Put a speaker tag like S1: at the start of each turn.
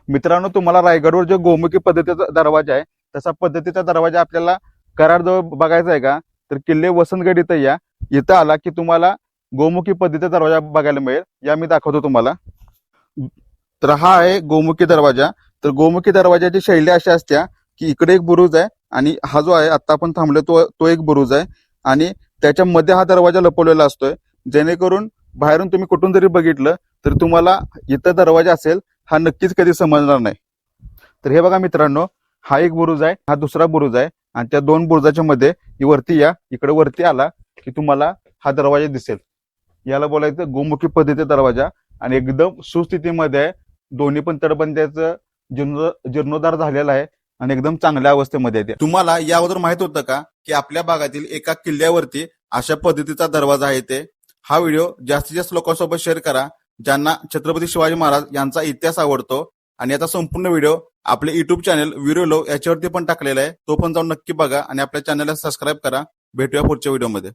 S1: मित्रांनो, तुम्हाला रायगडवर जो गोमुखी पद्धतीचा दरवाजा आहे तसा पद्धतीचा दरवाजा आपल्याला कराडजवळ बघायचा आहे का, तर किल्ले वसंतगड इथं या. इथं आला की तुम्हाला गोमुखी पद्धतीचा दरवाजा बघायला मिळेल. या मी दाखवतो तुम्हाला. तर हा आहे गोमुखी दरवाजा. तर गोमुखी दरवाजाची शैली अशी असते की इकडे एक बुरुज आहे आणि हा जो आहे आता आपण थांबलो तो एक बुरुज आहे आणि त्याच्यामध्ये हा दरवाजा लपवलेला असतोय, जेणेकरून बाहेरून तुम्ही कुठून जरी बघितलं तर तुम्हाला इथं दरवाजा असेल हा नक्कीच कधी समजणार नाही. तर हे बघा मित्रांनो, हा एक बुरुज आहे, हा दुसरा बुरुज आहे आणि त्या दोन बुरुजाच्या मध्ये वरती या. इकडे वरती आला की तुम्हाला हा दरवाजा दिसेल. याला बोलायचं गोमुखी पद्धतीचा दरवाजा आणि एकदम सुस्थितीमध्ये आहे. दोन्ही पण तटबंद्याचं जीर्णोद्धार झालेला आहे आणि एकदम चांगल्या अवस्थेमध्ये आहे. तुम्हाला या अगोदर माहित होतं का की आपल्या भागातील एका किल्ल्यावरती अशा पद्धतीचा दरवाजा आहे ते. हा व्हिडिओ जास्तीत जास्त लोकांसोबत शेअर करा ज्यांना छत्रपती शिवाजी महाराज यांचा इतिहास आवडतो. आणि याचा संपूर्ण व्हिडिओ आपले युट्यूब चॅनल वीरोलो याच्यावरती पण टाकलेला आहे, तो पण जाऊन नक्की बघा आणि आपल्या चॅनलला सबस्क्राईब करा. भेटूया पुढच्या व्हिडिओमध्ये.